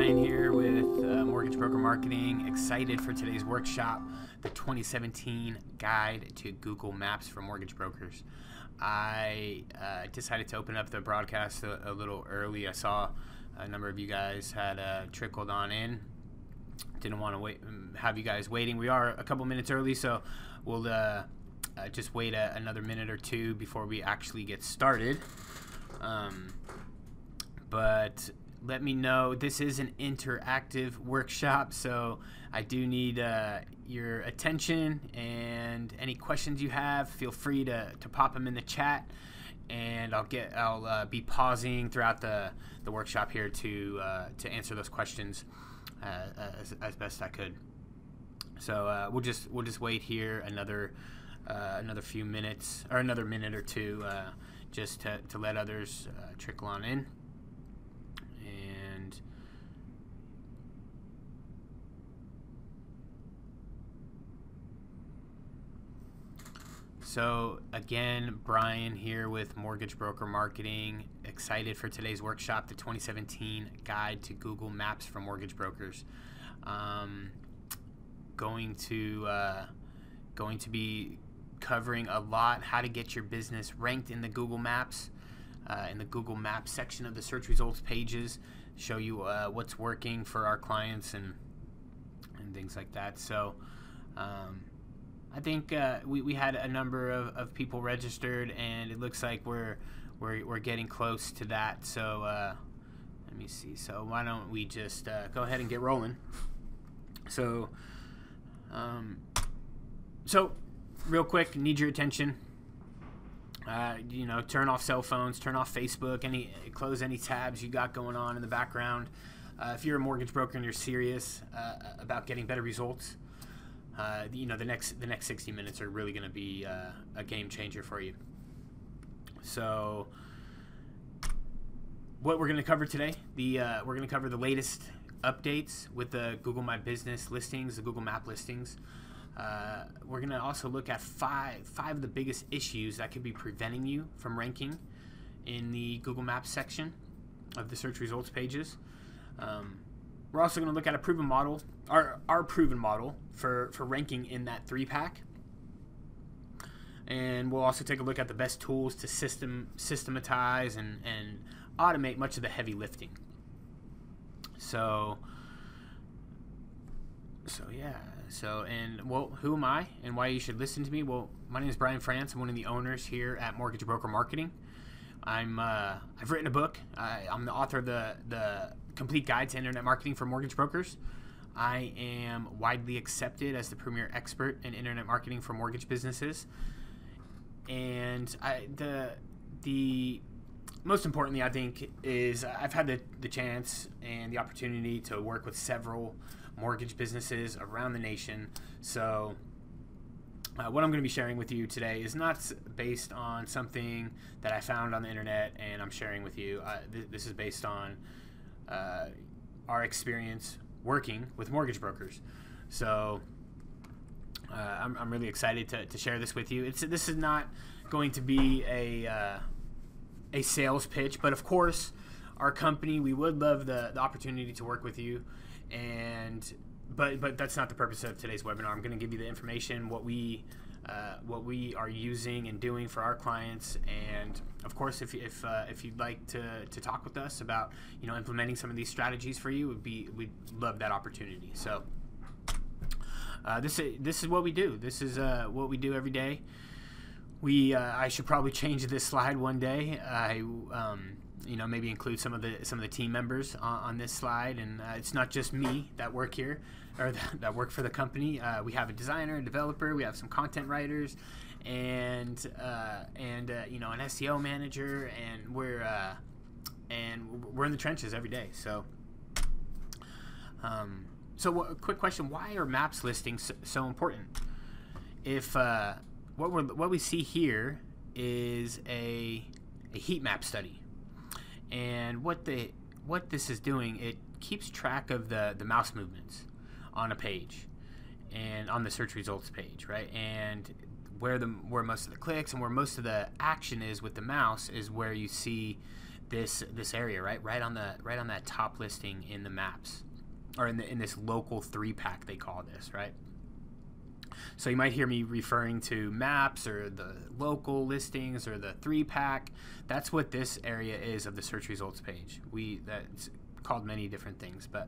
Brian here with Mortgage Broker Marketing. Excited for today's workshop, the 2017 Guide to Google Maps for Mortgage Brokers. I decided to open up the broadcast a little early. I saw a number of you guys had trickled on in. Didn't want to have you guys waiting. We are a couple minutes early, so we'll just wait another minute or two before we actually get started. But let me know. This is an interactive workshop, so I do need your attention, and any questions you have, feel free to pop them in the chat, and I'll be pausing throughout the workshop here to answer those questions as best I could. So we'll just wait here another few minutes, or another minute or two, just to let others trickle on in. And so again, Brian here with Mortgage Broker Marketing. Excited for today's workshop, the 2017 Guide to Google Maps for Mortgage Brokers. Going to be covering a lot how to get your business ranked in the Google Maps, in the Google Maps section of the search results pages. Show you what's working for our clients and things like that. So I think we had a number of people registered, and it looks like we're getting close to that. So let me see. So why don't we just go ahead and get rolling? So real quick, need your attention. Turn off cell phones, turn off Facebook, close any tabs you got going on in the background. If you're a mortgage broker and you're serious about getting better results, the next 60 minutes are really going to be a game changer for you. So what we're going to cover today, we're going to cover the latest updates with the Google My Business listings, the Google Map listings. We're going to also look at five of the biggest issues that could be preventing you from ranking in the Google Maps section of the search results pages. We're also going to look at a proven model, our proven model for ranking in that 3-pack. And we'll also take a look at the best tools to systematize and automate much of the heavy lifting. So yeah. Who am I and why you should listen to me? Well, my name is Brian France. I'm one of the owners here at Mortgage Broker Marketing. I've written a book. I'm the author of the Complete Guide to Internet Marketing for Mortgage Brokers. I am widely accepted as the premier expert in internet marketing for mortgage businesses. And the most importantly, I think, is I've had the chance and the opportunity to work with several mortgage businesses around the nation. So what I'm going to be sharing with you today is not based on something that I found on the internet and I'm sharing with you. This is based on our experience working with mortgage brokers. So I'm really excited to share this with you. This is not going to be a sales pitch, but of course our company, we would love the opportunity to work with you. But that's not the purpose of today's webinar. I'm going to give you the information, what we are using and doing for our clients, and of course, if you'd like to talk with us about implementing some of these strategies for you, we'd love that opportunity. So this is what we do. This is what we do every day. I should probably change this slide one day. Maybe include some of the team members on this slide, and it's not just me that work here or that work for the company. We have a designer, a developer, we have some content writers, and an SEO manager, and we're in the trenches every day. So quick question: why are maps listings so important? If what we see here is a heat map study. And what this is doing, it keeps track of the mouse movements on a page and on the search results page, right? And where most of the clicks and where most of the action is with the mouse is where you see this area, right on that top listing in the maps, or in this local 3-pack they call this, right? So you might hear me referring to maps or the local listings or the 3-pack. That's what this area is of the search results page. That's called many different things, but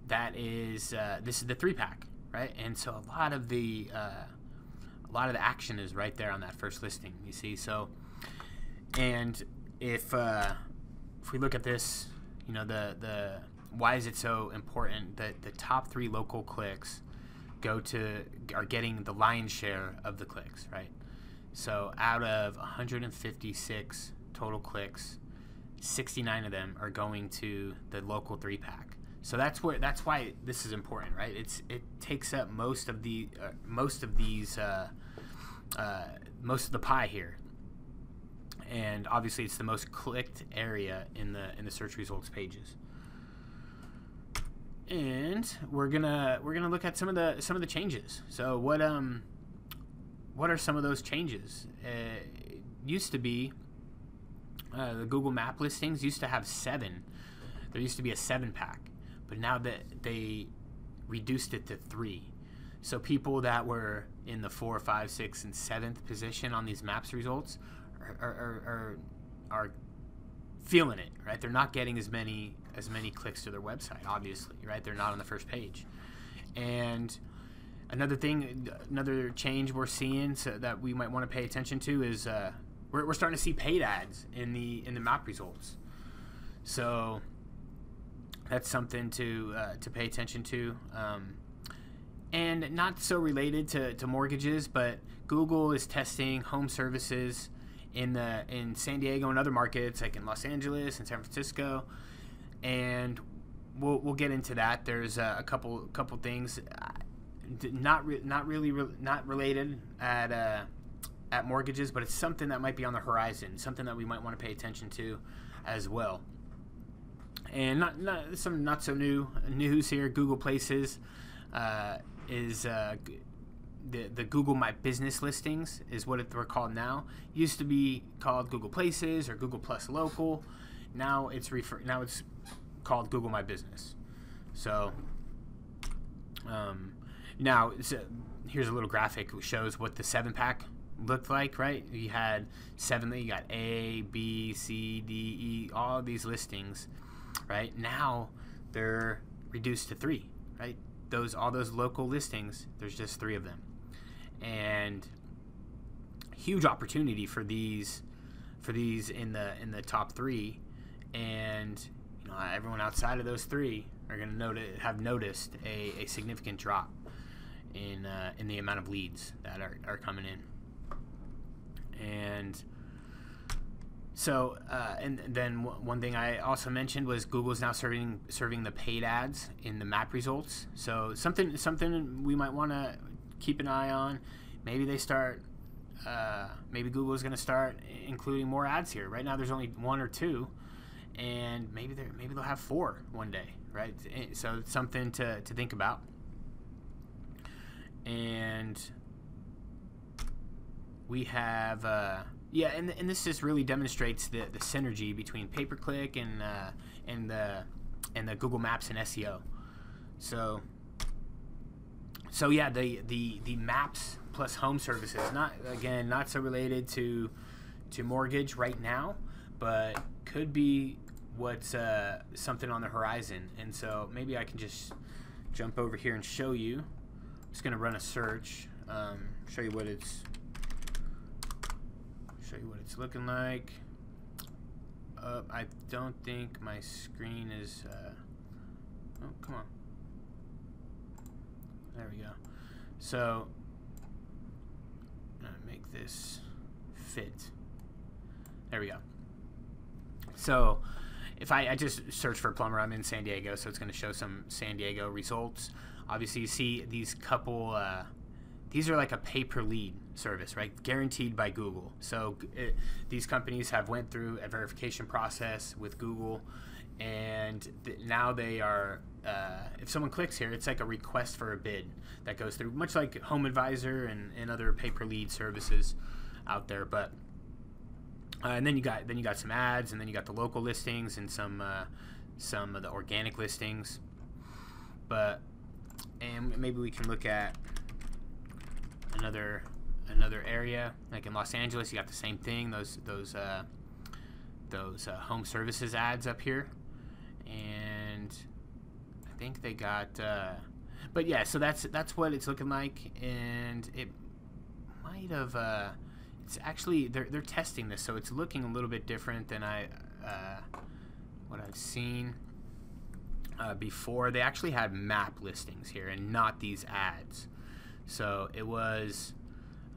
that is this is the 3-pack, right? And so a lot of the action is right there on that first listing. You see, so and if we look at this, you know, the why is it so important that the top 3 local clicks are getting the lion's share of the clicks, right? So out of 156 total clicks, 69 of them are going to the local 3-pack. So that's why this is important, right? It takes up most of the pie here, and obviously it's the most clicked area in the search results pages. And we're gonna look at some of the changes. So what are some of those changes? It used to be the Google Map listings used to have 7. There used to be a 7-pack, but now that they reduced it to 3. So people that were in the 4, 5, 6, and 7th position on these maps results are feeling it, right? They're not getting as many clicks to their website, obviously, right? They're not on the first page. And another change we're seeing, so that we might want to pay attention to, is we're starting to see paid ads in the map results. So that's something to pay attention to. And not so related to mortgages, but Google is testing home services in San Diego and other markets, like in Los Angeles and San Francisco, and we'll get into that. There's a couple things not related at mortgages, but it's something that might be on the horizon, something that we might want to pay attention to as well. And not so new news here. Google Places is the Google My Business listings is what they're called now. Used to be called Google Places or Google Plus Local. Now it's called Google My Business. So here's a little graphic which shows what the 7-pack looked like, right? You had 7. You got A, B, C, D, E, all of these listings, right? Now they're reduced to 3, right? All those local listings, there's just 3 of them. And huge opportunity for these in the top 3, and you know, everyone outside of those 3 are going to have noticed a significant drop in the amount of leads that are coming in. And so and then one thing I also mentioned was Google's now serving the paid ads in the map results. So something we might want to keep an eye on. Maybe Google's going to start including more ads here. Right now there's only 1 or 2, and maybe they'll have 4 one day, right? So it's something to think about. And we have and this just really demonstrates the synergy between pay-per-click and the Google Maps and SEO. So yeah, the maps plus home services, not so related to mortgage right now, but could be what's something on the horizon. And so maybe I can just jump over here and show you. I'm just going to run a search, show you what it's looking like. I don't think my screen is oh, come on. There we go. So I'm gonna make this fit. There we go. So if I just search for plumber, I'm in San Diego, so it's going to show some San Diego results. Obviously, you see these couple. These are like a pay-per-lead service, right? Guaranteed by Google. So these companies have went through a verification process with Google, and now they are. If someone clicks here, it's like a request for a bid that goes through, much like Home Advisor and other pay-per-lead services out there. But And then you got some ads, and then you got the local listings and some of the organic listings. And maybe we can look at another area, like in Los Angeles. You got the same thing. Those home services ads up here, and I think they got. But yeah, so that's what it's looking like, and it might have. It's actually they're testing this, so it's looking a little bit different than what I've seen before. They actually had map listings here and not these ads. So it was.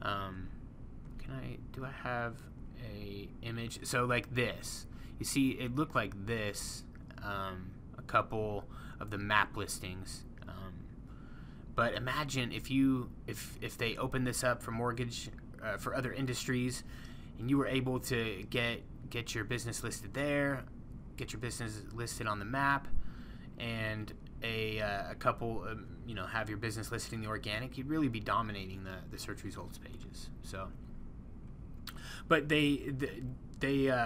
Do I have a image? So like this, you see, it looked like this. A couple of the map listings. But imagine if they open this up for mortgage. For other industries, and you were able to get your business listed there, get your business listed on the map, and a couple, have your business listed in the organic, you'd really be dominating the search results pages. So, but they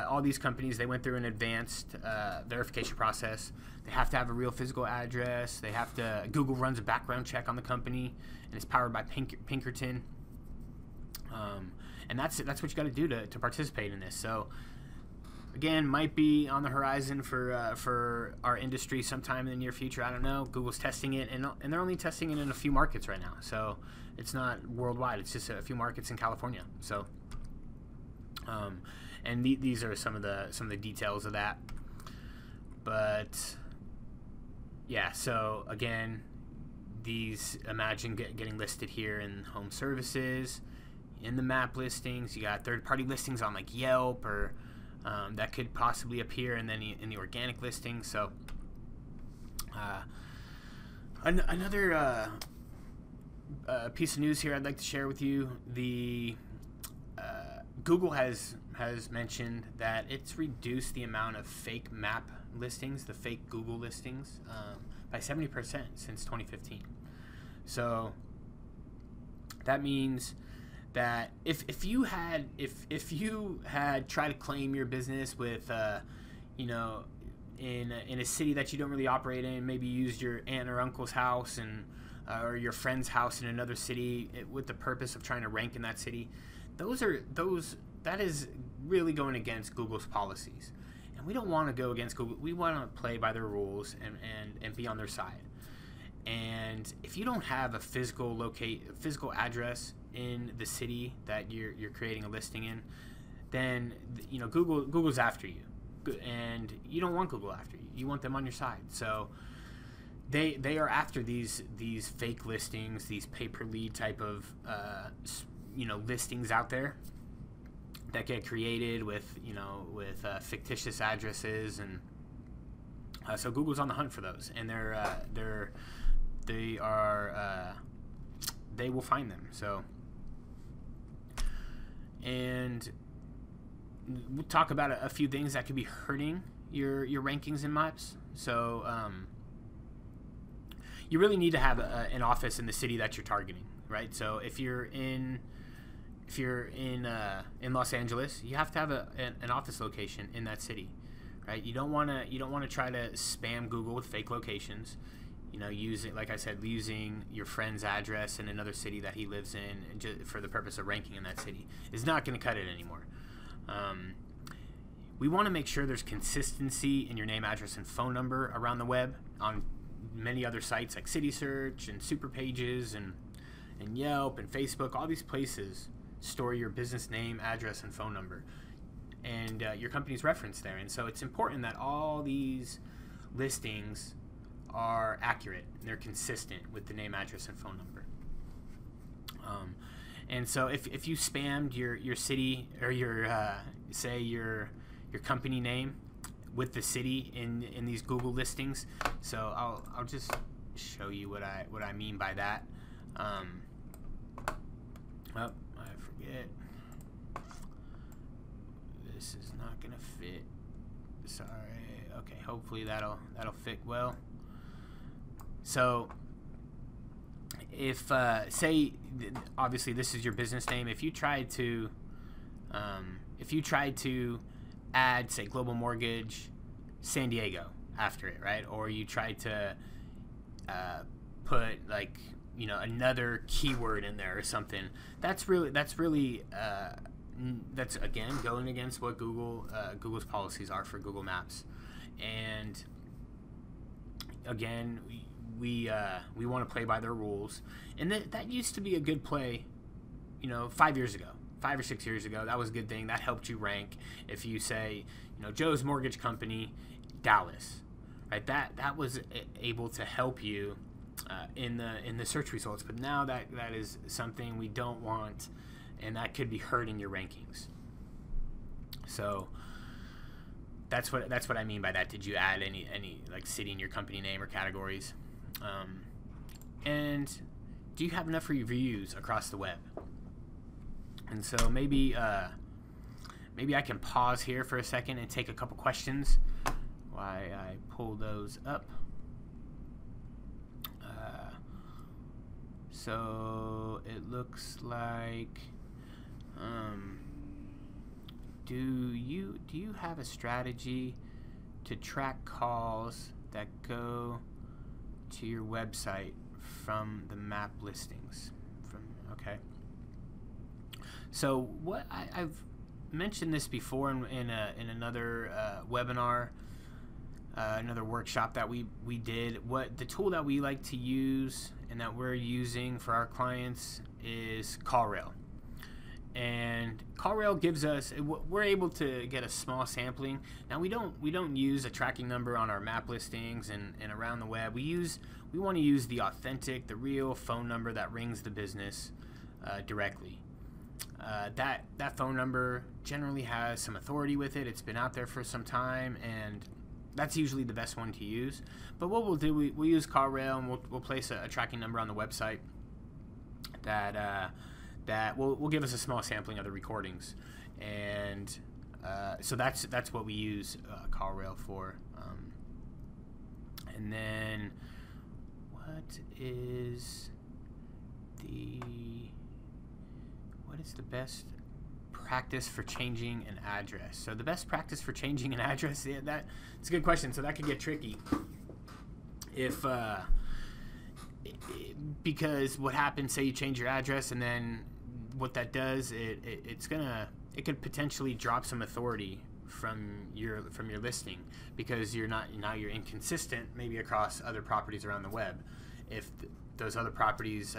all these companies, they went through an advanced verification process. They have to have a real physical address. Google runs a background check on the company, and it's powered by Pinkerton. And that's what you got to do to participate in this. So again, might be on the horizon for our industry sometime in the near future. I don't know. Google's testing it, and they're only testing it in a few markets right now. So it's not worldwide. It's just a few markets in California. So and these are some of the details of that. But yeah, so again, imagine getting listed here in home services. In the map listings, you got third-party listings on like Yelp, or that could possibly appear, and then in the organic listings. So another piece of news here I'd like to share with you: the Google has mentioned that it's reduced the amount of fake map listings, the fake Google listings, by 70% since 2015. So that means that if you had tried to claim your business with in a city that you don't really operate in, maybe used your aunt or uncle's house and or your friend's house in another city with the purpose of trying to rank in that city, that is really going against Google's policies, and we don't want to go against Google. We want to play by their rules and be on their side. And if you don't have a physical address in the city that you're creating a listing in, then Google's after you, and you don't want Google after you. You want them on your side. So they are after these fake listings, these pay-per-lead type of listings out there that get created with fictitious addresses, and so Google's on the hunt for those, and they will find them. So, and we'll talk about a few things that could be hurting your rankings in maps. So you really need to have an office in the city that you're targeting, right? So if you're in Los Angeles, you have to have an office location in that city, right? You don't want to try to spam Google with fake locations. Using your friend's address in another city that he lives in just for the purpose of ranking in that city is not going to cut it anymore. We want to make sure there's consistency in your name, address, and phone number around the web on many other sites like City Search and Super Pages and Yelp and Facebook. All these places store your business name, address, and phone number, and your company's reference there. And so it's important that all these listings are accurate and they're consistent with the name, address, and phone number. And so if you spammed your city or your company name with the city in these Google listings, so I'll just show you what I mean by that. I forget. This is not gonna fit. Sorry. Okay. Hopefully that'll fit well. So if say obviously this is your business name, if you tried to if you tried to add, say, Global Mortgage San Diego after it, right? Or you tried to put like, you know, another keyword in there or something. That's again going against what Google's policies are for Google Maps. And again, we want to play by their rules. And that used to be a good play, you know, 5 years ago. 5 or 6 years ago, that was a good thing. That helped you rank. If you say, you know, Joe's Mortgage Company, Dallas, right? That was able to help you in the search results. But now that is something we don't want, and that could be hurting your rankings. So that's what I mean by that. Did you add any like city in your company name or categories? And do you have enough reviews across the web? And so maybe I can pause here for a second and take a couple questions while I pull those up. So it looks like, do you have a strategy to track calls that go to your website from the map listings? Okay. So what I've mentioned this before in another webinar, another workshop that we did. What the tool that we like to use and that we're using for our clients is CallRail. And CallRail gives us, we're able to get a small sampling. Now we don't use a tracking number on our map listings and around the web. We want to use the authentic, the real phone number that rings the business directly. That phone number generally has some authority with it. It's been out there for some time, and that's usually the best one to use. But what we'll do, we'll use CallRail, and we'll place a tracking number on the website that will give us a small sampling of the recordings. And so that's what we use CallRail for. And then what is the best practice for changing an address? So the best practice for changing an address, it's a good question. So that could get tricky. Because what happens, say you change your address, and then what that does, it could potentially drop some authority from your listing, because you're inconsistent maybe across other properties around the web if those other properties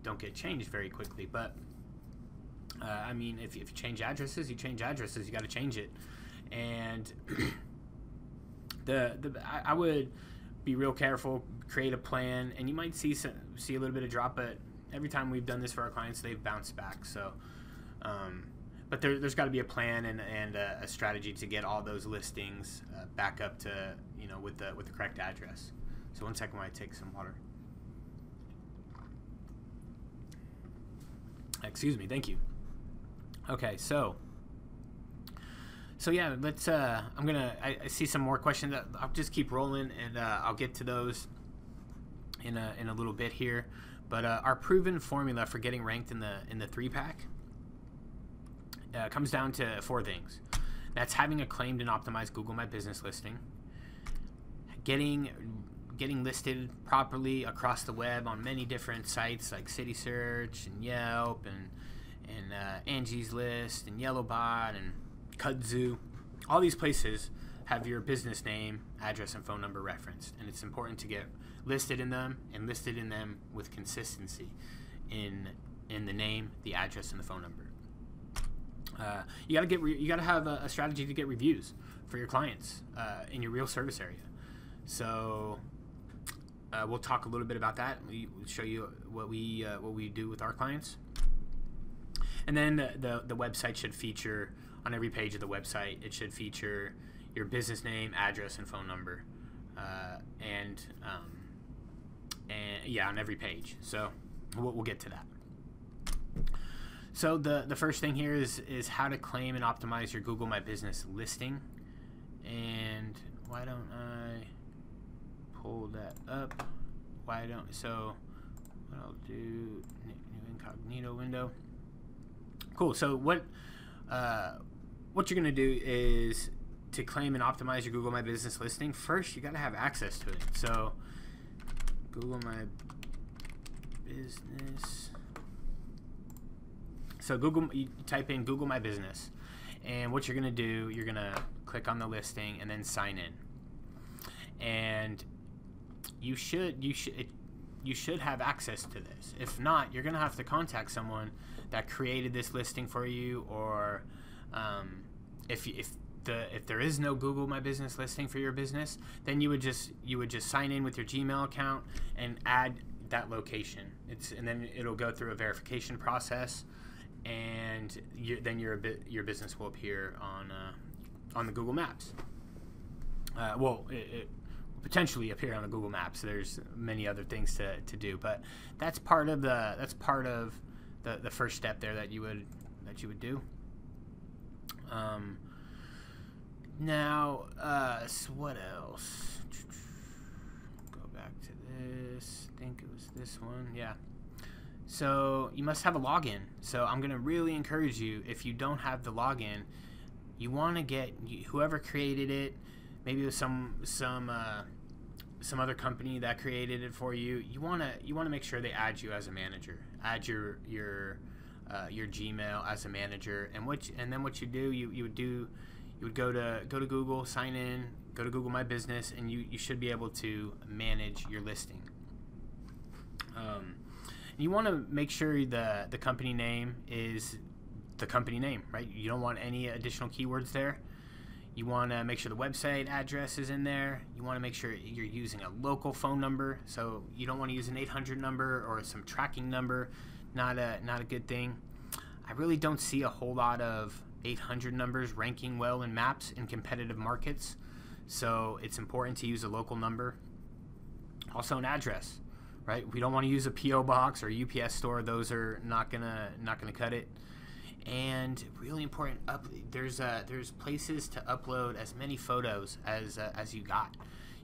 don't get changed very quickly. But I mean, if you change addresses, you got to change it. And I would be real careful, create a plan, and you might see a little bit of drop, but every time we've done this for our clients, they've bounced back. So, but there's got to be a plan and a strategy to get all those listings back up to, you know, with the correct address. So 1 second while I take some water. Excuse me. Thank you. Okay, so yeah, let's. I see some more questions. I'll just keep rolling, and I'll get to those in a little bit here. But our proven formula for getting ranked in the 3-pack comes down to 4 things. That's having a claimed and optimized Google My Business listing, getting listed properly across the web on many different sites like City Search and Yelp and Angie's List and Yellowbot and Kudzu. All these places have your business name, address, and phone number referenced, and it's important to get listed in them, and listed in them with consistency in the name, the address, and the phone number. You gotta have a strategy to get reviews for your clients in your real service area. So we'll talk a little bit about that. We'll show you what we do with our clients. And then the website should feature, on every page of the website, it should feature your business name, address, and phone number, and yeah, on every page. So we'll get to that. So the first thing here is how to claim and optimize your Google My Business listing. And why don't I pull that up? So what I'll do, new incognito window. Cool. So what what you're going to do is to claim and optimize your Google My Business listing. First, you got to have access to it. So Google My Business. So you type in Google My Business, and what you're going to do, you're going to click on the listing and then sign in. And you should have access to this. If not, you're going to have to contact someone that created this listing for you, or if there is no Google My Business listing for your business, then you would just sign in with your Gmail account and add that location. And then it'll go through a verification process, and then your business will appear on the Google Maps. It will potentially appear on the Google Maps. There's many other things to do, but that's part of the first step there that you would do. Now, so what else? Go back to this. I think it was this one. Yeah. So you must have a login. So I'm going to really encourage you, if you don't have the login, you want to get whoever created it. Maybe it was some other company that created it for you. You want to make sure they add you as a manager. Add your Gmail as a manager, and then what you do, you would go to Google, sign in, go to Google My Business, and you should be able to manage your listing. You want to make sure the company name is the company name, right? You don't want any additional keywords there. You want to make sure the website address is in there. You want to make sure you're using a local phone number. So you don't want to use an 800 number or some tracking number. Not a good thing. I really don't see a whole lot of 800 numbers ranking well in maps in competitive markets. So it's important to use a local number. Also an address, right? We don't want to use a PO box or UPS store. Those are not gonna cut it. And really important, there's places to upload as many photos as you got.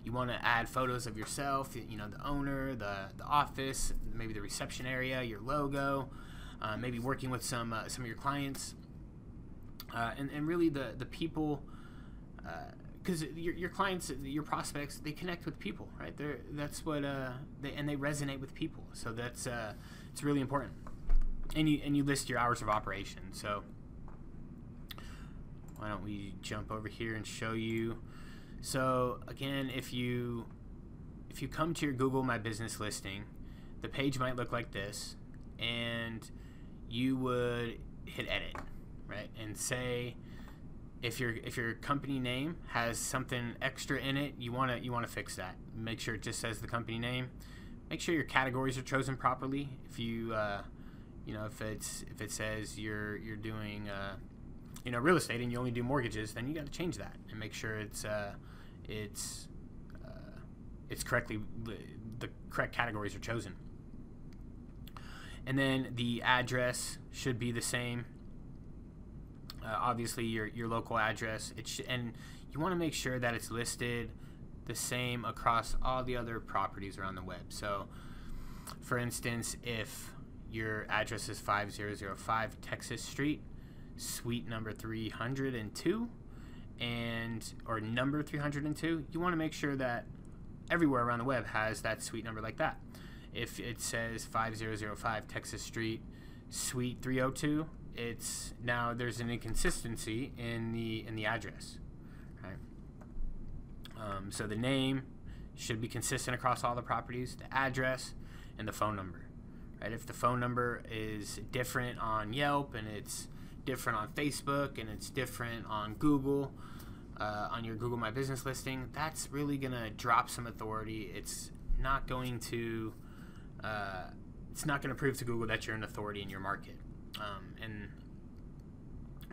You want to add photos of yourself, the owner, the office, maybe the reception area, your logo, maybe working with some of your clients, and really the people, because your clients, your prospects, they connect with people, right? That's what they resonate with people. So that's it's really important. And you list your hours of operation. So why don't we jump over here and show you. So again, if you come to your Google My Business listing, the page might look like this, and you would hit edit, right? And say if your company name has something extra in it, you want to fix that. Make sure it just says the company name. Make sure your categories are chosen properly. If you if it says you're doing real estate and you only do mortgages, then you got to change that and make sure it's correctly, the correct categories are chosen. And then the address should be the same. Obviously your local address. And you want to make sure that it's listed the same across all the other properties around the web. So for instance, if your address is 5005 Texas Street, suite number 302, or number 302, you want to make sure that everywhere around the web has that suite number like that. If it says 5005 Texas Street, suite 302, there's an inconsistency in the address, right? So the name should be consistent across all the properties, the address, and the phone number. Right? If the phone number is different on Yelp, and it's different on Facebook, and it's different on Google, on your Google My Business listing, that's really going to drop some authority. It's not going to prove to Google that you're an authority in your market. And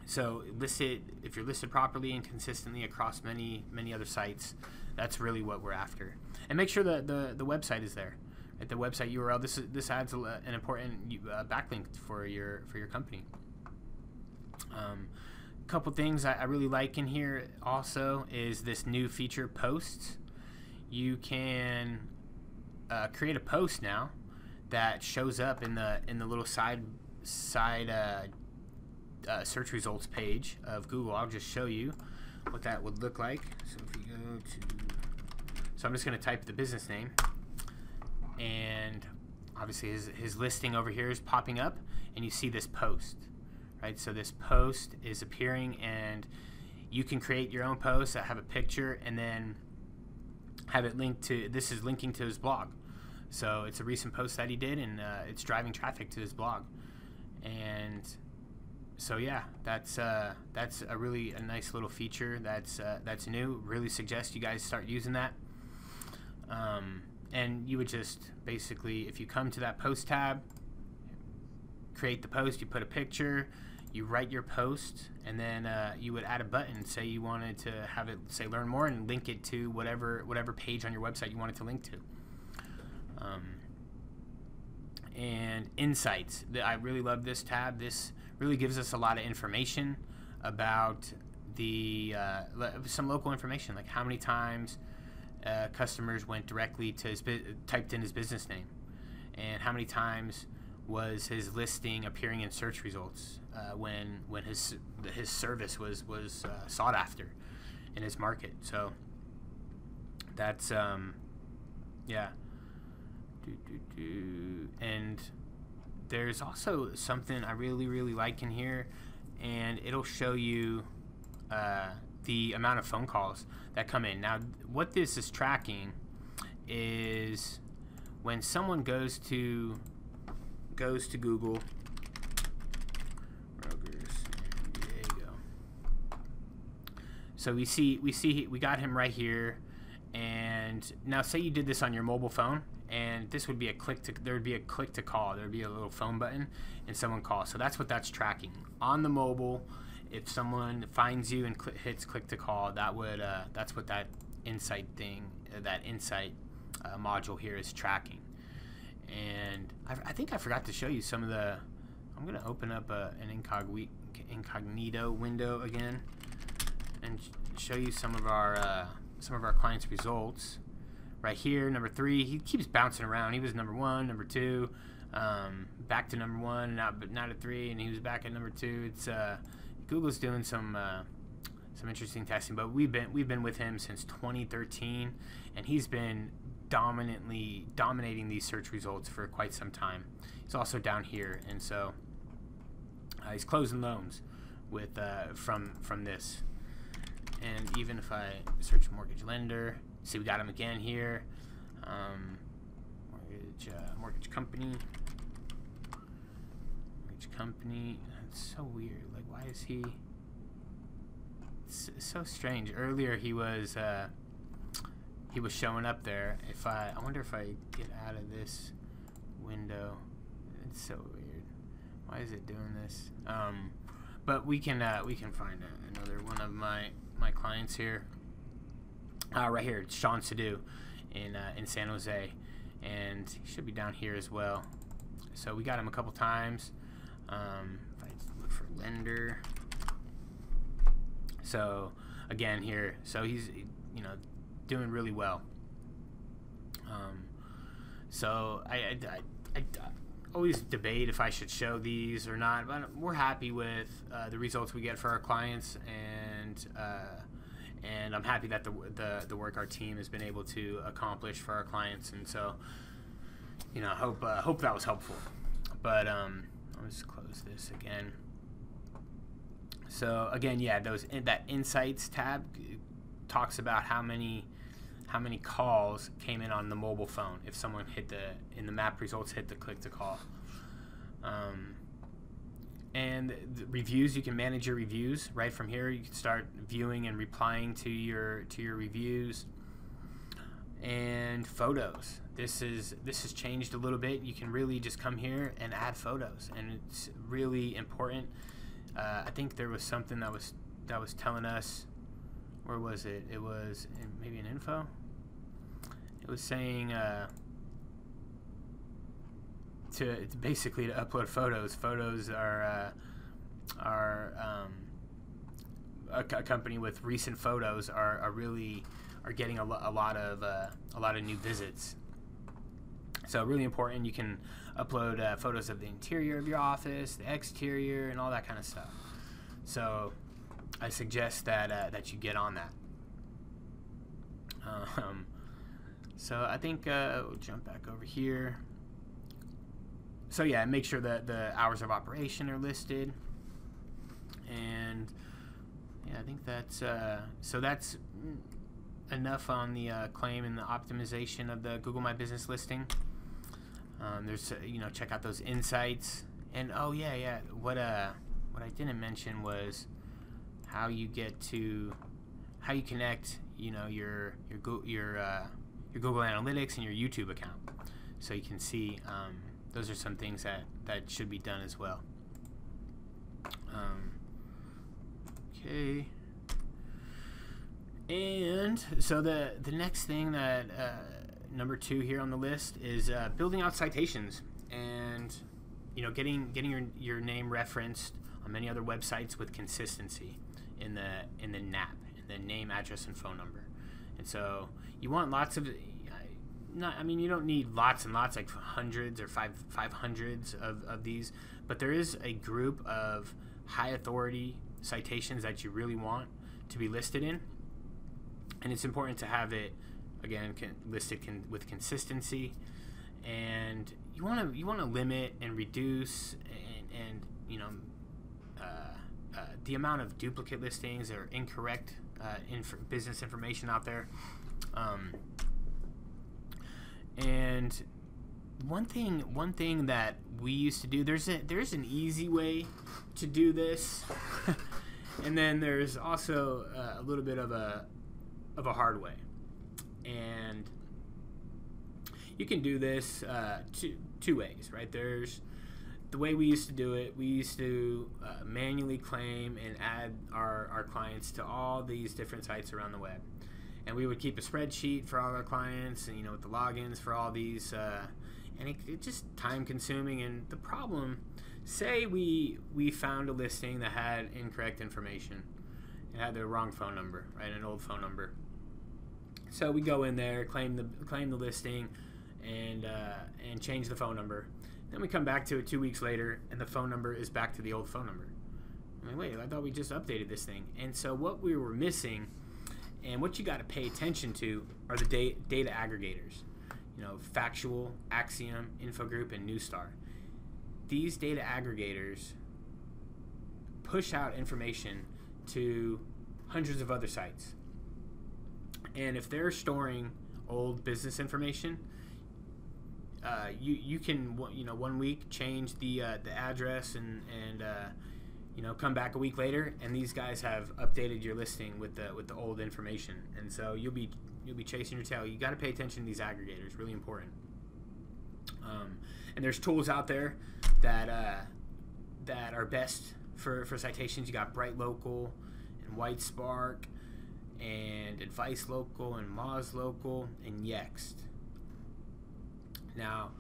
so if you're listed properly and consistently across many other sites, that's really what we're after. And make sure that the website is there. At the website URL, this adds an important backlink for your company. Couple things I really like in here also is this new feature, posts. You can create a post now that shows up in the little side search results page of Google. I'll just show you what that would look like. So if we go to, so I'm just going to type the business name, and obviously his listing over here is popping up, and you see this post, right? So this post is appearing, and you can create your own posts that have a picture and then have it linked to, this is linking to his blog. So it's a recent post that he did, and it's driving traffic to his blog. And so yeah, that's a really a nice little feature that's new. Really suggest you guys start using that. And you would just basically, if you come to that post tab, create the post, you put a picture, you write your post, and then you would add a button. Say you wanted to have it say learn more, and link it to whatever page on your website you want it to link to. And insights. I really love this tab. This really gives us a lot of information about the some local information, like how many times customers went directly to typed in his business name, and how many times was his listing appearing in search results when his service was sought after in his market. So that's yeah. And there's also something I really like in here, and it'll show you the amount of phone calls that come in. Now, what this is tracking is when someone goes to Google, Rogers, San Diego. So we got him right here, and now say you did this on your mobile phone, and this would be there would be a click to call. There would be a little phone button, and someone calls. So that's what that's tracking on the mobile. If someone finds you and hits click to call, that's what that insight module here is tracking. And I think I forgot to show you some of the. I'm gonna open up an incognito window again and show you some of our clients' results. Right here, number 3, he keeps bouncing around. He was number 1, number 2, back to number 1, not at 3, and he was back at number 2. It's Google's doing some interesting testing, but we've been with him since 2013, and he's been dominating these search results for quite some time. He's also down here, and so he's closing loans with from this. And even if I search mortgage lender, see we got him again here. Mortgage company. That's so weird. Like, why is he? It's so strange. Earlier he was showing up there. I wonder if I get out of this window. It's so weird. Why is it doing this? But we can find another one of my clients here. Right here, it's Sean Sadu in San Jose, and he should be down here as well. So we got him a couple times. If I look for lender, so again here, so he's doing really well. So I always debate if I should show these or not, but we're happy with the results we get for our clients, and I'm happy that the work our team has been able to accomplish for our clients. And so, hope that was helpful. But I'll just close this again. So again, yeah, that Insights tab talks about how many calls came in on the mobile phone if someone in the map results hit the click to call. And the reviews, you can manage your reviews right from here. You can start viewing and replying to your reviews. And photos. This has changed a little bit. You can really just come here and add photos, and it's really important. I think there was something that was telling us, where was it? It was maybe an info. It was saying to upload photos. Photos are a company with recent photos are getting a lot of new visits. So really important. You can upload photos of the interior of your office, the exterior, and all that kind of stuff. So I suggest that you get on that. So I think we'll jump back over here. So yeah, make sure that the hours of operation are listed, and yeah, I think that's so that's enough on the claim and the optimization of the Google My Business listing. There's check out those insights, and oh yeah, what I didn't mention was how you connect your Google Analytics and your YouTube account, so you can see. Those are some things that should be done as well. Okay. And so the next thing that number 2 here on the list is building out citations, and getting your name referenced on many other websites with consistency in the NAP, in the name, address, and phone number. And so you want lots of you don't need lots and lots, like hundreds or 500s of these, but there is a group of high authority citations that you really want to be listed in, and it's important to have it again listed with consistency. And you want to limit and reduce and the amount of duplicate listings or incorrect business information out there. And one thing that we used to do, there's an easy way to do this, and then there's also a little bit of a hard way. And you can do this two ways, right? There's the way we used to do it. We used to manually claim and add our clients to all these different sites around the web. And we would keep a spreadsheet for all our clients, and with the logins for all these, and it just time consuming. And the problem, say we found a listing that had incorrect information, it had the wrong phone number, right, an old phone number. So we go in there, claim the listing, and change the phone number. Then we come back to it 2 weeks later, and the phone number is back to the old phone number. Wait, I thought we just updated this thing. And so what we were missing, and what you got to pay attention to, are the data aggregators. Factual, Axiom, Infogroup, and Newstar. These data aggregators push out information to hundreds of other sites. And if they're storing old business information, you can 1 week change the address and come back a week later, and these guys have updated your listing with the old information, and so you'll be chasing your tail. You got to pay attention to these aggregators, really important. And there's tools out there that are best for citations. You got Bright Local and White Spark and Advice Local and Moz Local and Yext. Now,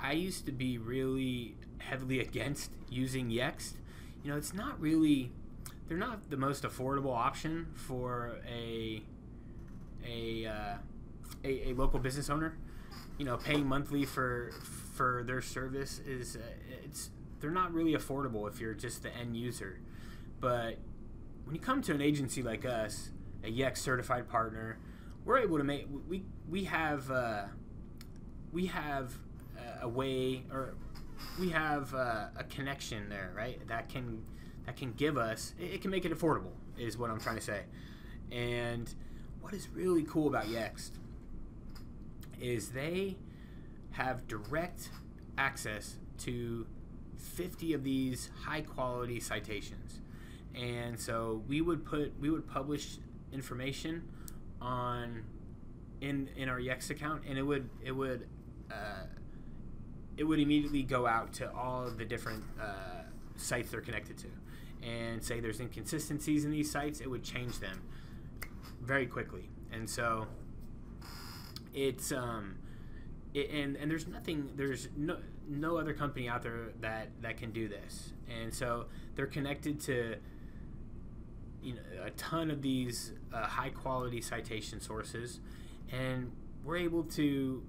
I used to be really heavily against using Yext. It's not really, they're not the most affordable option for a local business owner. Paying monthly for their service is they're not really affordable if you're just the end user. But when you come to an agency like us, a Yext certified partner, we're able to make we have a way, or we have a connection there, right? That can give us, it can make it affordable, is what I'm trying to say. And what is really cool about Yext is they have direct access to 50 of these high quality citations. And so we would publish information in our Yext account, and it would immediately go out to all of the different sites they're connected to, and say there's inconsistencies in these sites, it would change them very quickly. And so it's and there's no other company out there that can do this. And so they're connected to a ton of these high quality citation sources, and we're able to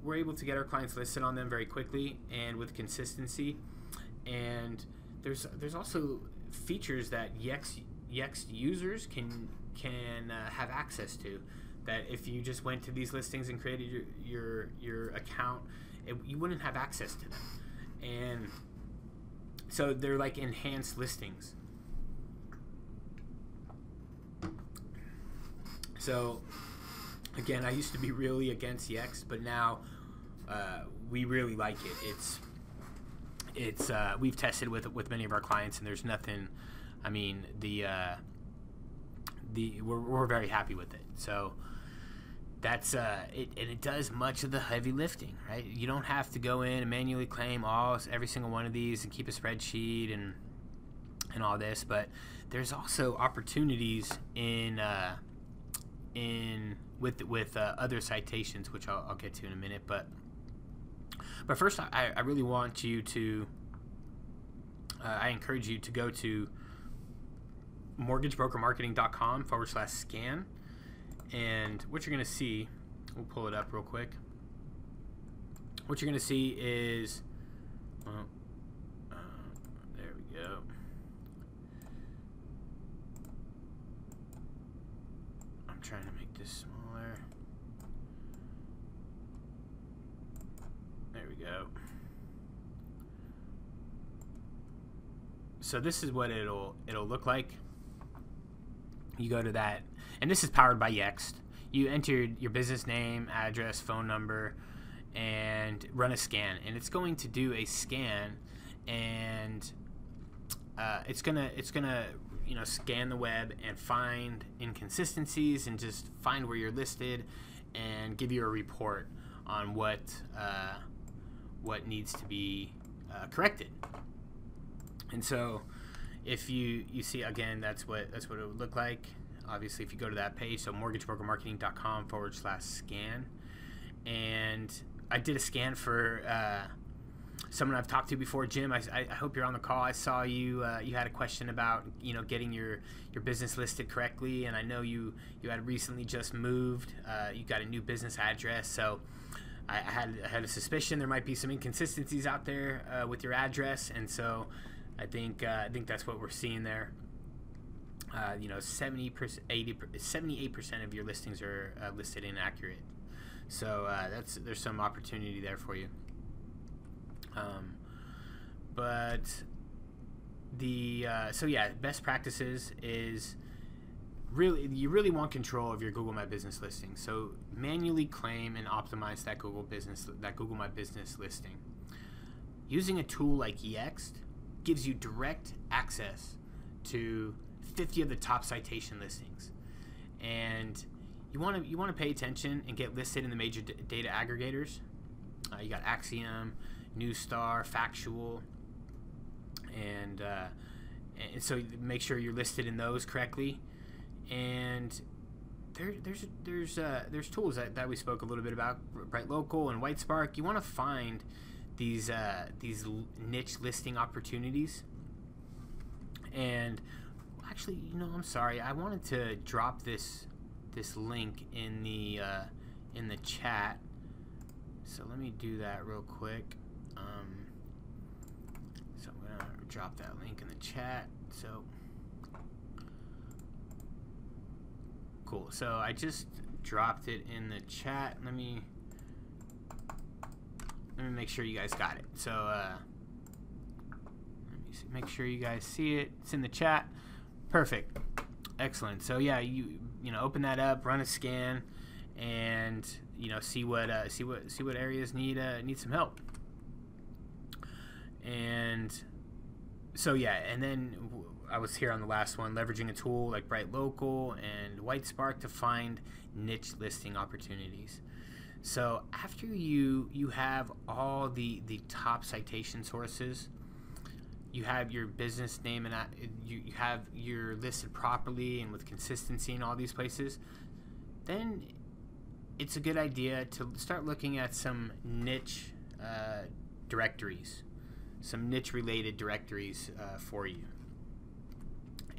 get our clients listed on them very quickly and with consistency. And there's also features that Yext Yext users can have access to. That if you just went to these listings and created your account, you wouldn't have access to them. And so they're like enhanced listings. So again, I used to be really against Yext, but now we really like it. It's we've tested with many of our clients, and there's nothing. I mean, we're very happy with it. So that's it, and it does much of the heavy lifting, right? You don't have to go in and manually claim every single one of these and keep a spreadsheet and all this. But there's also opportunities with other citations, which I'll get to in a minute. But first, I really want you to I encourage you to go to mortgagebrokermarketing.com/scan, and what you're going to see, we'll pull it up real quick. What you're going to see is, there we go. I'm trying to make this smaller. There we go. So this is what it'll look like. You go to that, and this is powered by Yext. You enter your business name, address, phone number, and run a scan, and it's going to do a scan, and it's gonna scan the web and find inconsistencies and just find where you're listed and give you a report on what needs to be corrected. And so if you see, again, that's what it would look like. Obviously, if you go to that page, so mortgagebrokermarketing.com/scan, and I did a scan for someone I've talked to before, Jim. I hope you're on the call. I saw you had a question about getting your business listed correctly, and I know you had recently just moved. You got a new business address, so I had a suspicion there might be some inconsistencies out there with your address, and so I think that's what we're seeing there. 78% of your listings are listed inaccurate. So there's some opportunity there for you. Best practices is you really want control of your Google My Business listing. So manually claim and optimize that Google My Business listing. Using a tool like Yext gives you direct access to 50 of the top citation listings, and you want to pay attention and get listed in the major data aggregators. You got Axiom, Newstar, Factual, and so make sure you're listed in those correctly. And there's tools that we spoke a little bit about, Bright Local and White Spark. You want to find these niche listing opportunities. And actually, I'm sorry, I wanted to drop this link in the chat. So let me do that real quick. So I'm gonna drop that link in the chat. So cool. So I just dropped it in the chat. Let me make sure you guys got it. So let me make sure you guys see it. It's in the chat. Perfect. Excellent. So yeah, you open that up, run a scan, and see what areas need some help. And so yeah, and then I was here on the last one, leveraging a tool like Bright Local and White Spark to find niche listing opportunities. So after you have all the top citation sources, you have your business name, and you're listed properly and with consistency in all these places, then it's a good idea to start looking at some niche directories, some niche related directories for you.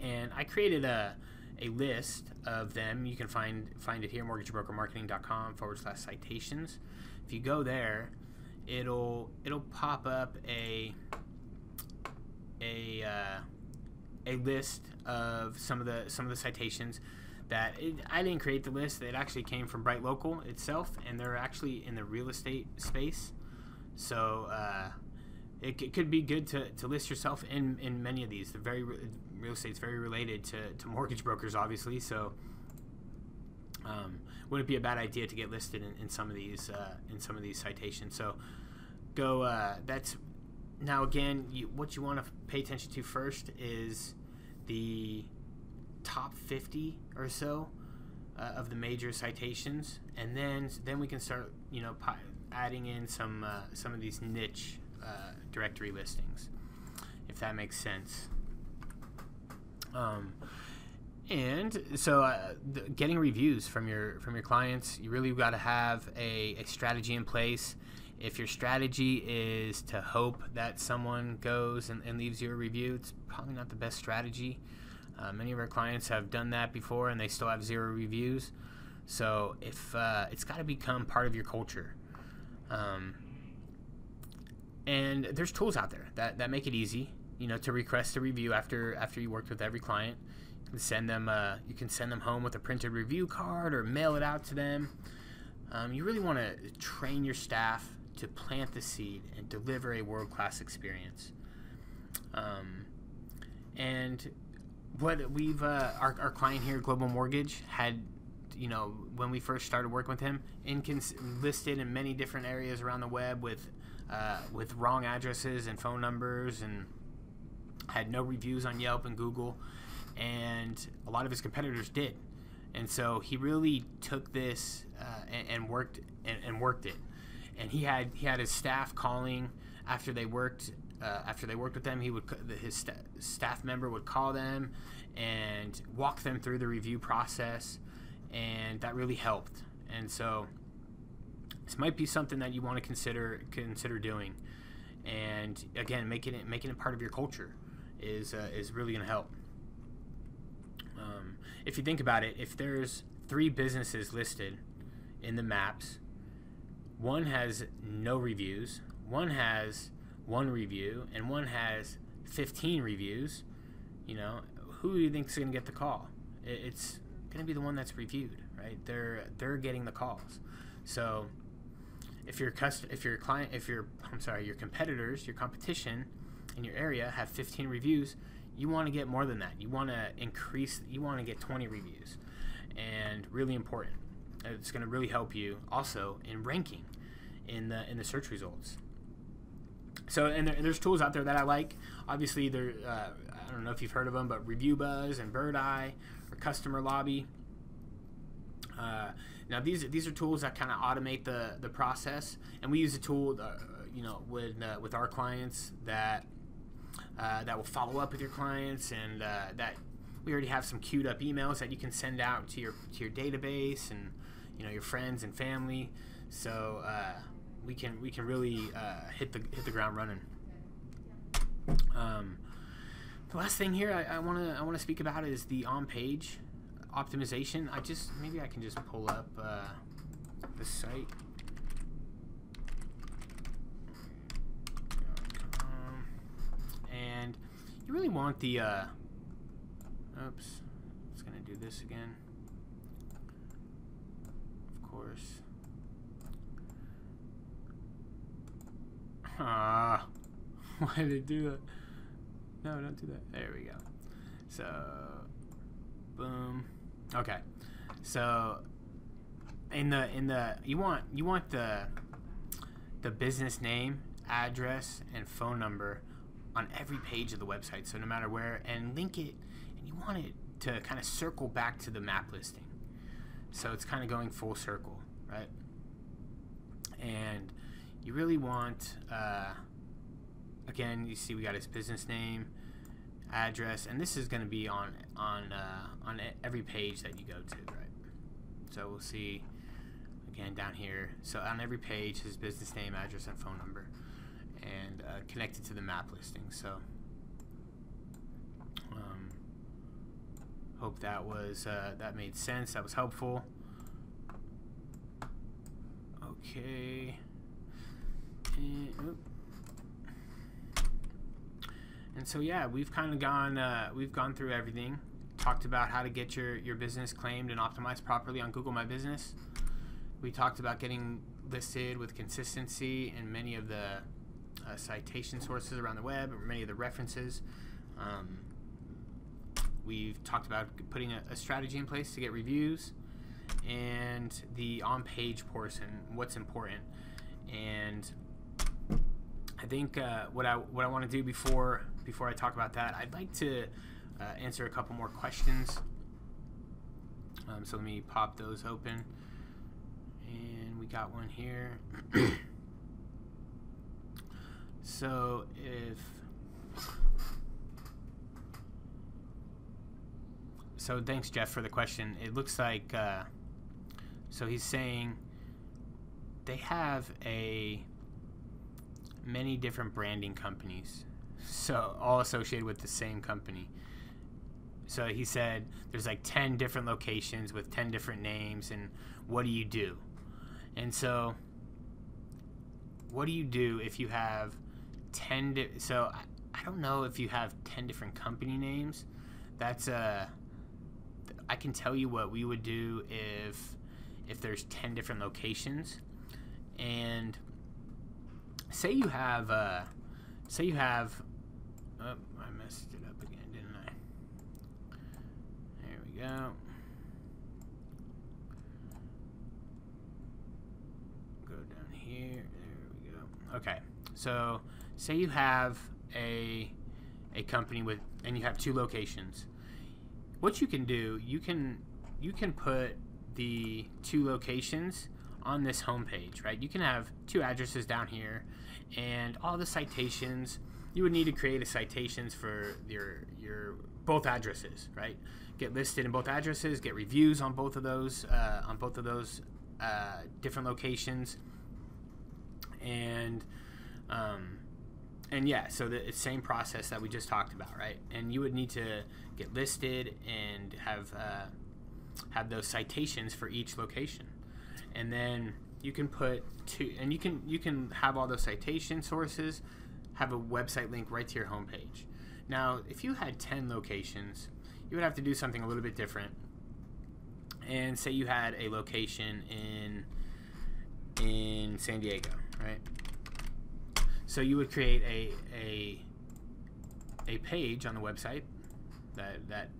And I created a list of them. You can find it here, mortgagebrokermarketing.com/citations. If you go there, it'll pop up a a list of some of the citations that I didn't create the list. It actually came from Bright Local itself, and they're actually in the real estate space. So it could be good to list yourself in many of these. The real estate's very related to mortgage brokers, obviously. So wouldn't be a bad idea to get listed in some of these citations. So go. That's now again. What you want to pay attention to first is the top 50 or so of the major citations, and then we can start adding in some of these niche directory listings, if that makes sense. And so getting reviews from your clients, you really got to have a strategy in place. If your strategy is to hope that someone goes and leaves you a review, it's probably not the best strategy. Many of our clients have done that before and they still have 0 reviews. So if it's got to become part of your culture. And there's tools out there that make it easy, to request a review after you worked with every client. You can send them home with a printed review card or mail it out to them. You really want to train your staff to plant the seed and deliver a world-class experience. And what we've our client here, Global Mortgage, had, when we first started working with him, listed in many different areas around the web with wrong addresses and phone numbers, and had no reviews on Yelp and Google, and a lot of his competitors did. And so he really took this and worked it. And he had his staff calling after they worked with them. His staff member would call them and walk them through the review process, and that really helped. And so this might be something that you want to consider doing. And again, making it part of your culture is really going to help. If you think about it, if there's 3 businesses listed in the maps, one has no reviews, one has 1 review, and one has 15 reviews, who do you think is going to get the call? It's going to be the one that's reviewed, right? They're getting the calls. So if your competitors, your competition in your area have 15 reviews, you want to get more than that. You want to get 20 reviews. And really important, it's going to really help you also in ranking in the search results. So, and there's tools out there that I like. Obviously, I don't know if you've heard of them, but Review Buzz and Bird Eye or Customer Lobby. Now these are tools that kind of automate the process, and we use a tool, with our clients that will follow up with your clients, and that we already have some queued up emails that you can send out to your database and your friends and family. So we can really hit the ground running. The last thing here I want to speak about is the OnPage Optimization. Maybe I can just pull up the site. And you really want the oops, it's gonna do this again, of course. Why did it do that? No, don't do that. There we go. So boom. Okay, so you want the business name, address, and phone number on every page of the website, so no matter where, and link it, and you want it to kind of circle back to the map listing, so it's kind of going full circle, right? And you really want again, you see we got his business name, address, and this is going to be on every page that you go to, right? So we'll see again down here. So on every page, his business name, address, and phone number, and connected to the map listing. So hope that was that made sense. That was helpful. Okay. And so yeah, we've kind of gone through everything. Talked about how to get your business claimed and optimized properly on Google My Business. We talked about getting listed with consistency in many of the citation sources around the web, or many of the references. We've talked about putting a strategy in place to get reviews, and the on-page portion, what's important. And I think what I want to do before I talk about that, I'd like to answer a couple more questions. So let me pop those open, and we got one here. So thanks, Jeff, for the question. It looks like so he's saying they have many different branding companies, so all associated with the same company. So he said there's like 10 different locations with 10 different names, and what do you do? And so what do you do if you have 10 so I don't know if you have 10 different company names. That's I can tell you what we would do if there's 10 different locations. And say you have oh, I messed it up again, didn't I? There we go. Go down here. There we go. Okay. So say you have a company and you have 2 locations. What you can do, you can put the 2 locations on this homepage, right? You can have 2 addresses down here, and all the citations, you would need to create a citations for your both addresses, right? Get listed in both addresses, get reviews on both of those different locations, and yeah, so the same process that we just talked about, right? And you would need to get listed and have those citations for each location, and then you can put 2, and you can have all those citation sources, have a website link right to your homepage. Now, if you had 10 locations, you would have to do something a little bit different. And say you had a location in San Diego, right? So you would create a page on the website that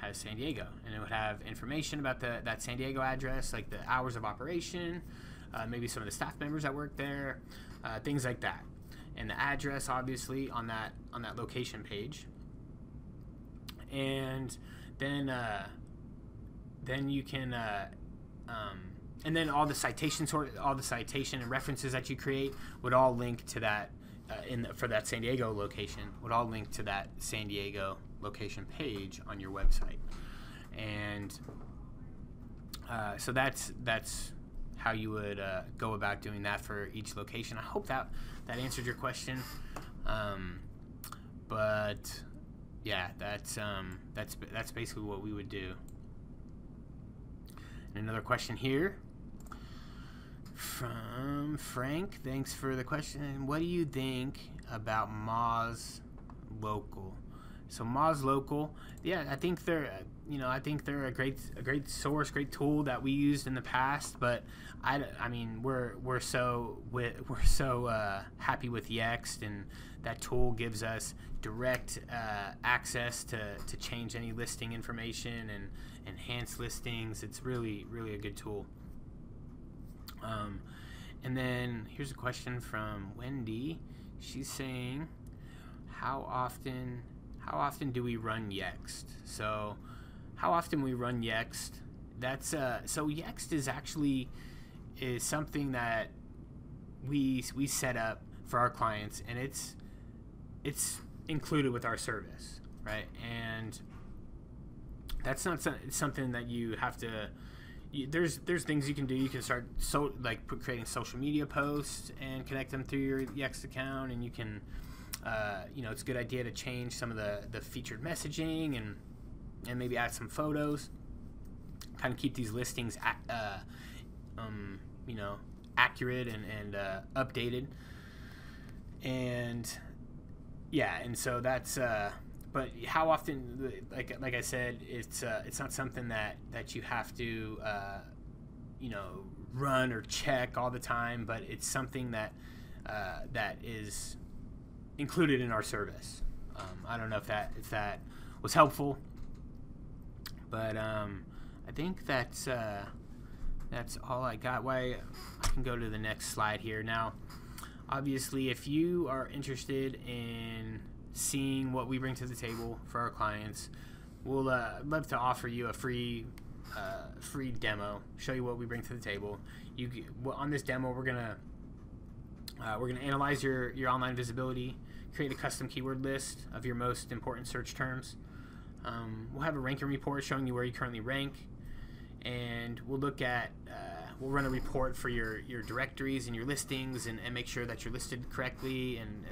has San Diego, and it would have information about that San Diego address, like the hours of operation, maybe some of the staff members that work there, things like that, and the address obviously on that location page. And then you can and then all the citation and references that you create would all link to that for that San Diego location, would all link to that San Diego location page on your website. And so that's how you would go about doing that for each location. I hope that answered your question. But yeah, that's basically what we would do. And another question here from Frank. Thanks for the question. What do you think about Moz Local? So Moz Local, yeah, I think they're a great source, great tool that we used in the past. But I mean, we're so happy with Yext, and that tool gives us direct access to change any listing information and enhance listings. It's really a good tool. And then here's a question from Wendy. She's saying, how often do we run Yext? So how often we run Yext? That's so Yext is something that we set up for our clients, and it's included with our service, right? And that's not something that you have to. There's things you can do. You can start creating social media posts and connect them through your Yext account, and you can, it's a good idea to change some of the featured messaging and maybe add some photos. Kind of keep these listings accurate and updated. And Yeah, and so that's but how often, like I said, it's not something that you have to run or check all the time, but it's something that is included in our service. I don't know if that was helpful, but I think that's all I got. Why, I can go to the next slide here now. Obviously, if you are interested in seeing what we bring to the table for our clients, we'll love to offer you a free demo, show you what we bring to the table. On this demo, we're gonna analyze your online visibility, create a custom keyword list of your most important search terms. We'll have a ranking report showing you where you currently rank, and we'll look at we'll run a report for your directories and your listings, and make sure that you're listed correctly, and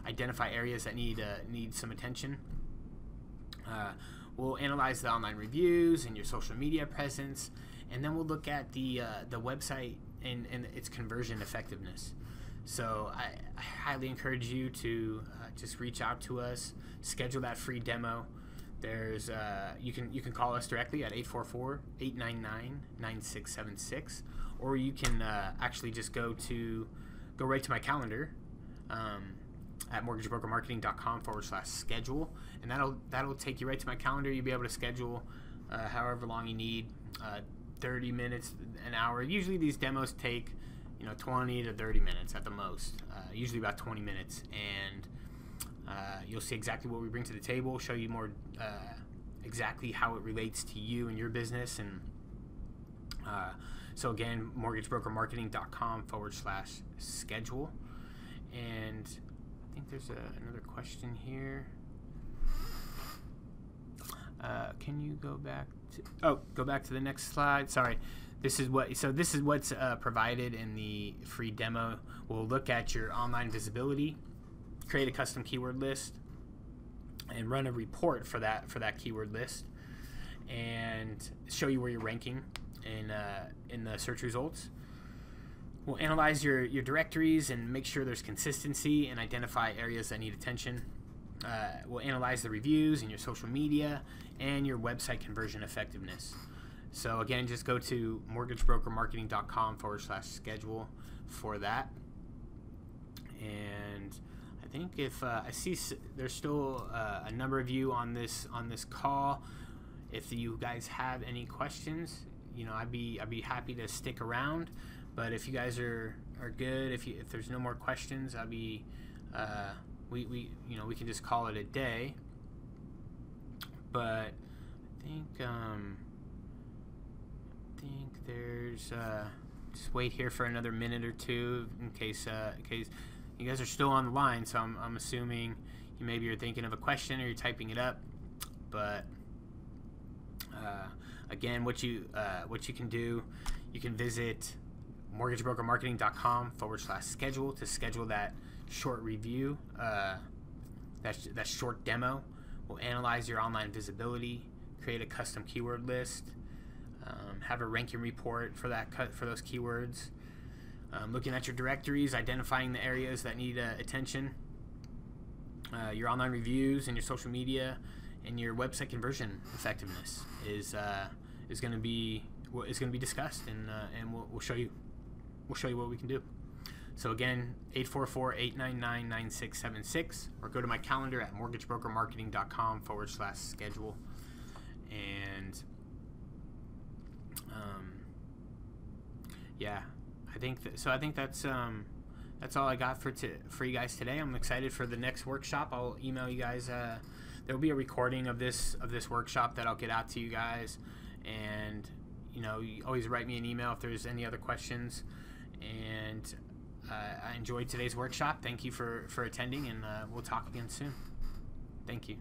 identify areas that need some attention. We'll analyze the online reviews and your social media presence, and then we'll look at the website and its conversion effectiveness. So I highly encourage you to just reach out to us, schedule that free demo. There's you can call us directly at 844-899-9676, or you can actually just go right to my calendar at mortgagebrokermarketing.com/schedule, and that'll take you right to my calendar. You'll be able to schedule however long you need, 30 minutes, an hour. Usually these demos take 20 to 30 minutes at the most, usually about 20 minutes, and you'll see exactly what we bring to the table, show you more exactly how it relates to you and your business. And so again, mortgagebrokermarketing.com/schedule. And I think there's another question here. Can you go back to the next slide? Sorry. This is what's provided in the free demo. We'll look at your online visibility, create a custom keyword list, and run a report for that keyword list, and show you where you're ranking in the search results. We'll analyze your directories and make sure there's consistency, and identify areas that need attention. We'll analyze the reviews and your social media and your website conversion effectiveness. So again, just go to mortgagebrokermarketing.com/schedule for that. And I think if I see there's still a number of you on this call, if you guys have any questions, I'd be happy to stick around. But if you guys are good, if there's no more questions, I'll be we can just call it a day. But I think there's just wait here for another minute or two in case you guys are still on the line. So I'm assuming maybe you're thinking of a question or you're typing it up. But again, what you can do, you can visit mortgagebrokermarketing.com/schedule to schedule that short review, that short demo. We'll analyze your online visibility, create a custom keyword list, have a ranking report for those keywords, looking at your directories, identifying the areas that need attention, your online reviews and your social media, and your website conversion effectiveness is going to be discussed, and we'll show you what we can do. So again, 844-899-9676, or go to my calendar at mortgagebrokermarketing.com/schedule. And yeah, I think that's all I got for you guys today. I'm excited for the next workshop. I'll email you guys. There will be a recording of this workshop that I'll get out to you guys, and you always write me an email if there's any other questions. And I enjoyed today's workshop. Thank you for attending, and we'll talk again soon. Thank you.